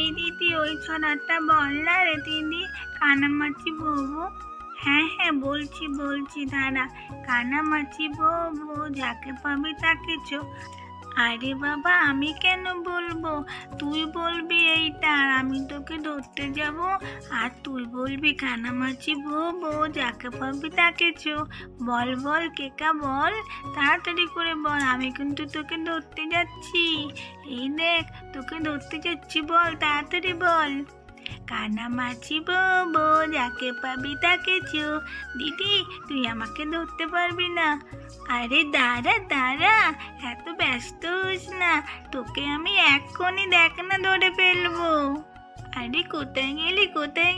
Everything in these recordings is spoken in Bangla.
এই দিদি ওই ছড়াটা বল না রে দিদি, কানামাছি বউ। হ্যাঁ হ্যাঁ বলছি দাঁড়া। কানামাছি বউ যাকে পাবে তাকে চো। আরে বাবা আমি কেন বলবো, তুই বলবি এইটা আর আমি তোকে ধরতে যাব, আর তুই বলবি কানামাছি বউ যাকে পাবি তাকে চো। বল বল কেকা বল, তাড়াতাড়ি করে বল, আমি কিন্তু তোকে ধরতে যাচ্ছি। এই দেখ তোকে ধরতে যাচ্ছি, বল তাড়াতাড়ি বল। কানামাছি বউ যাকে পাবি তাকে চো। দিদি তুই আমাকে ধরতে পারবি না। আরে দাঁড়া, এত ব্যস্ত হোস না, তোকে আমি এক্ষুনি দেখ না ধরে ফেলবো। আরে কোথায়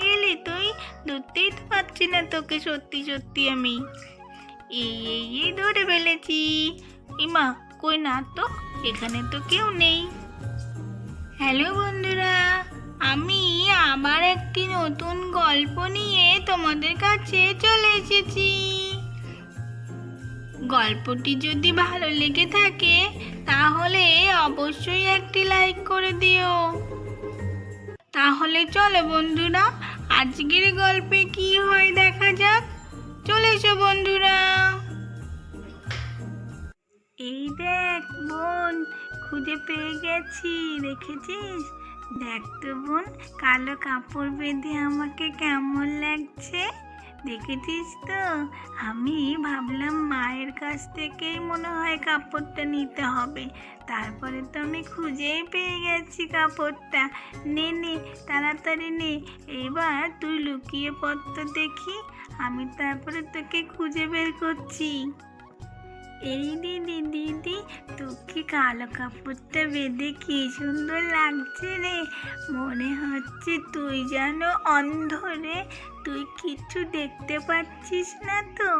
গেলি তুই, ধরতেই তো পারছি না তোকে, সত্যি আমি। এই ধরে ফেলেছি। ইমা কই না তো, এখানে তো কেউ নেই। হ্যালো বন্ধুরা, আমি আবার একটি নতুন গল্প নিয়ে তোমাদের কাছে চলে এসেছি। গল্পটি যদি ভালো লেগে থাকে তাহলে অবশ্যই একটি লাইক করে দিও। তাহলে চলো বন্ধুরা, আজকের গল্পে কি হয় দেখা যাক। চলে এসো বন্ধুরা। এই দেখ বোন, খুঁজে পেয়ে গেছি, দেখেছিস? দেখ তো বোন, কালো কাপড় বেঁধে আমাকে কেমন লাগছে, দেখেছিস তো? আমি ভাবলাম মায়ের কাছ থেকেই মনে হয় কাপড়টা নিতে হবে, তারপরে তো আমি খুঁজেই পেয়ে গেছি কাপড়টা। নে তাড়াতাড়ি নে, এবার তুই লুকিয়ে পড় তো দেখি, আমি তারপরে তোকে খুঁজে বের করছি। এই দিদি তোকে কালো কাপড়টা বেঁধে কি সুন্দর লাগছে রে, মনে হচ্ছে তুই যেন অন্ধ রে, তুই কিছু দেখতে পাচ্ছিস না তো?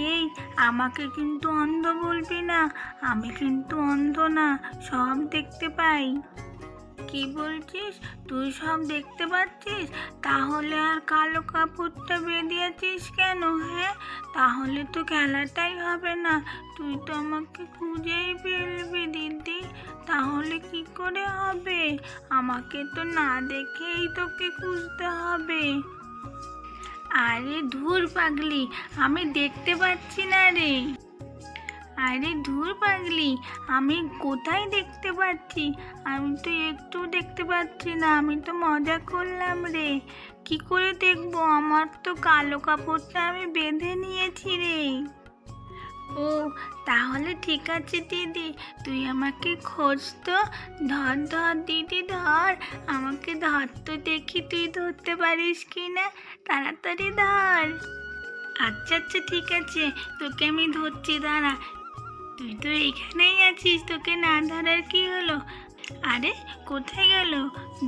এই আমাকে কিন্তু অন্ধ বলবি না, আমি কিন্তু অন্ধ না, সব দেখতে পাই। কি বলছিস, তুই সব দেখতে পাচ্ছিস? তাহলে আর কালো কাপড়টা বেঁধিয়েছিস কেন? হ্যাঁ, তাহলে তো খেলাটাই হবে না, তুই তো আমাকে খুঁজেই ফেলবি দিদি, তাহলে কি করে হবে? আমাকে তো না দেখেই তোকে খুঁজতে হবে। আরে ধুর পাগলি, আমি দেখতে পাচ্ছি না রে। আরে ধুর পাগলি, আমি কোথায় দেখতে পাচ্ছি? আমি তো একটু দেখতে পাচ্ছি না, আমি তো মজা করলাম রে। কি করে দেখবো, আমার তো কালো কাপড়টা আমি বেঁধে নিয়েছি রে। ও তাহলে ঠিক আছে দিদি, তুই আমাকে খোঁজ তো, ধর দিদি ধর, আমাকে ধর তো দেখি তুই ধরতে পারিস কি না, তাড়াতাড়ি ধর। আচ্ছা ঠিক আছে, তোকে আমি ধরছি, দাঁড়া। তুই তো এইখানেই আছিস, তোকে না ধরার কি হলো? আরে কোথায় গেল,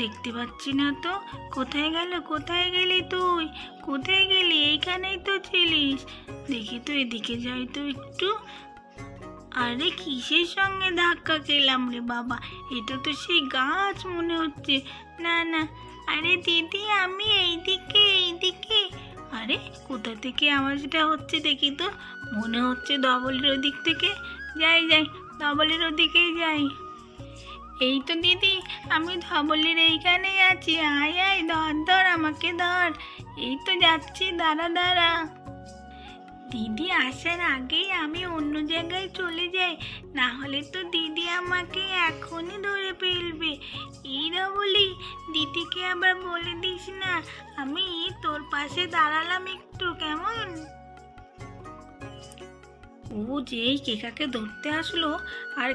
দেখতে পাচ্ছি না তো। কোথায় গেলি তুই, কোথায় গেলি? এইখানেই তো ছিলিস, দেখি তো এদিকে যাই তো একটু। আরে কিসের সঙ্গে ধাক্কা খেলাম রে বাবা, এটা তো সেই গাছ মনে হচ্ছে। না আরে দিদি আমি এইদিকে। আরে কোথা থেকে আওয়াজটা হচ্ছে দেখি তো, মনে হচ্ছে ধবলের ওদিক থেকে। যাই ধবলের ওদিকেই যাই। এই তো দিদি, আমি ধবলের এইখানেই আছি, আয় ধর আমাকে ধর। এই তো যাচ্ছি, দাঁড়া। দিদি আসার আগেই আমি অন্য জায়গায় চলে যাই, না হলে তো দিদি আমাকে এখনই ধরে ফেলবে। এই ধবলি, দিদিকে আবার বলে দিস না আমি তোর পাশে দাঁড়ালাম একটু, কেমন? ও যেই কেকাকে ধরতে আসলো, আর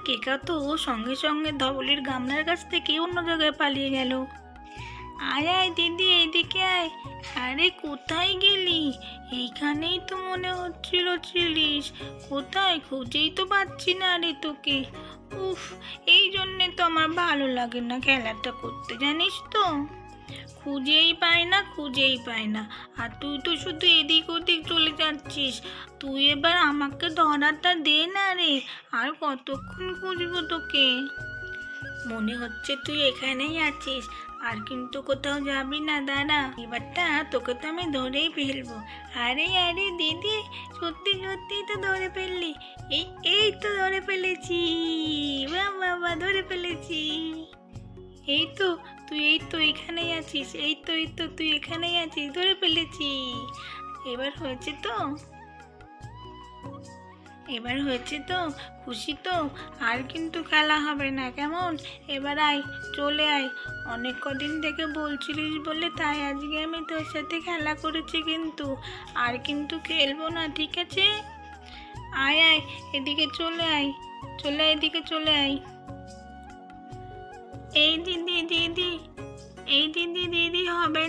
কেকা তো সঙ্গে সঙ্গে ধবলির গামলার কাছ থেকে অন্য জায়গায় পালিয়ে গেল। আয় দিদি এইদিকে আয়। আরে কোথায় গেলি? এইখানেই তো মনে হচ্ছিল ছিলিস, কোথায়? খুঁজেই তো পাচ্ছি না রে তোকে। উফ, এই জন্যে তো আমার ভালো লাগে না খেলাটা করতে, জানিস তো। খুঁজেই পাই না, আর তুই তো শুধু এদিক ওদিক চলে যাচ্ছিস। তুই এবার আমাকে ধরাটা দে না রে, আর কতক্ষণ খুঁজবো তোকে? মনে হচ্ছে তুই এখানেই আছিস, আর কিন্তু কোথাও যাবি না, দাঁড়া, এবারটা তোকে তো আমি ধরেই ফেলবো। আরে দিদি, সত্যি তো ধরে ফেললি। এই তো ধরে ফেলেছি, ফেলেছি। এই তো এখানেই আছিস, এই তো তুই এখানেই আছিস, ধরে ফেলেছি। এবার হয়েছে তো, খুশি তো? আর কিন্তু খেলা হবে না, কেমন? এবার আয়, চলে আয়। অনেক কদিন থেকে বলছিলিস বলে তাই আজকে আমি তোর সাথে খেলা করেছি, কিন্তু আর কিন্তু খেলবো না, ঠিক আছে? আয় আয়, এদিকে চলে আয়, এদিকে চলে আয়। এই দিদি দিদি, দিদি হবে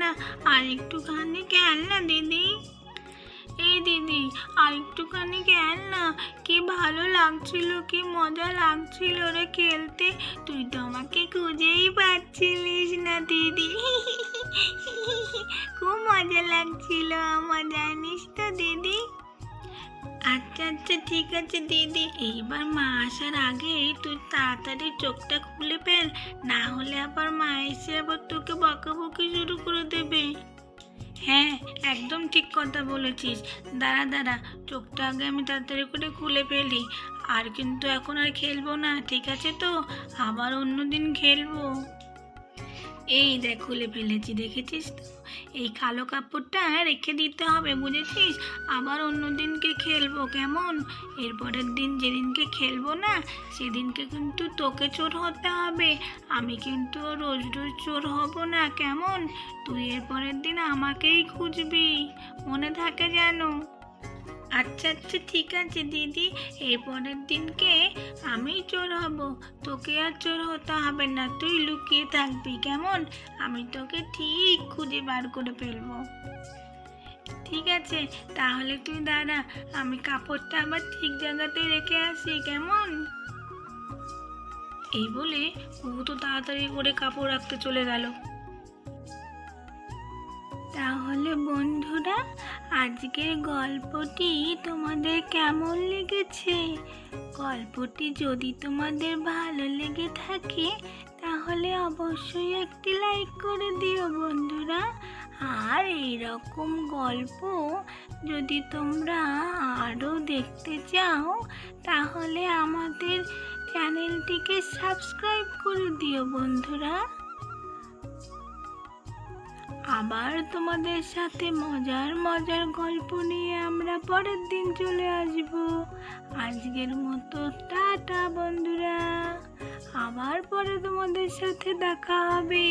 না, আর একটুখানি খেল না দিদি। এই দিদি, আর একটুখানি খেল না, কি ভালো লাগছিল, কি মজা লাগছিল রে খেলতে। তুই তো আমাকে খুঁজেই পাচ্ছিলিস না দিদি। খুব মজা লাগছিল আমার, জানিস তো দিদি। আচ্ছা আচ্ছা, ঠিক আছে দিদি, এইবার মা আসার আগে তুই তাড়াতাড়ি চোখটা খুলে ফেল, না হলে আবার মা এসে আবার তোকে বকাবকি শুরু করে দেবে। হ্যাঁ, একদম ঠিক কথা বলেছিস। দাঁড়া, চোখটা আগে আমি তাড়াতাড়ি করে খুলে ফেলি। আর কিন্তু এখন আর খেলবো না, ঠিক আছে তো? আবার অন্যদিন খেলবো। এই দেখ, খুলে ফেলেছি, দেখেছিস তো? এই কালো কাপড়টা রেখে দিতে হবে, বুঝেছিস? আবার অন্য দিনকে খেলবো, কেমন? এরপরের দিন যেদিনকে খেলবো না, সেদিনকে কিন্তু তোকে চোর হতে হবে। আমি কিন্তু রোজ রোজ চোর হব না, কেমন? তুই এরপরের দিন আমাকেই খুঁজবি, মনে থাকে যেন। আচ্ছা আচ্ছা, ঠিক আছে দিদি, এরপরের দিনকে আমি চোর হব, তোকে আর চোর হতে হবে না, তুই লুকিয়ে থাকবি, কেমন? আমি তোকে ঠিক খুঁজে বার করে ফেলবো। ঠিক আছে, তাহলে তুই দাঁড়া, আমি কাপড়টা আবার ঠিক জায়গাতে রেখে আসি, কেমন? এই বলে ও তো তাড়াতাড়ি করে কাপড় রাখতে চলে গেল। তাহলে বন্ধুরা, আজকের গল্পটি তোমাদের কেমন লেগেছে? গল্পটি যদি তোমাদের ভালো লেগে থাকে, তাহলে অবশ্যই একটি লাইক করে দিও বন্ধুরা। আর এইরকম গল্প যদি তোমরা আরও দেখতে চাও, তাহলে আমাদের চ্যানেলটিকে সাবস্ক্রাইব করে দিও বন্ধুরা। আবার তোমাদের সাথে মজার মজার গল্প নিয়ে আমরা পরের দিন চলে আসব। আজকের মতো টাটা বন্ধুরা, আবার পরে তোমাদের সাথে দেখা হবে।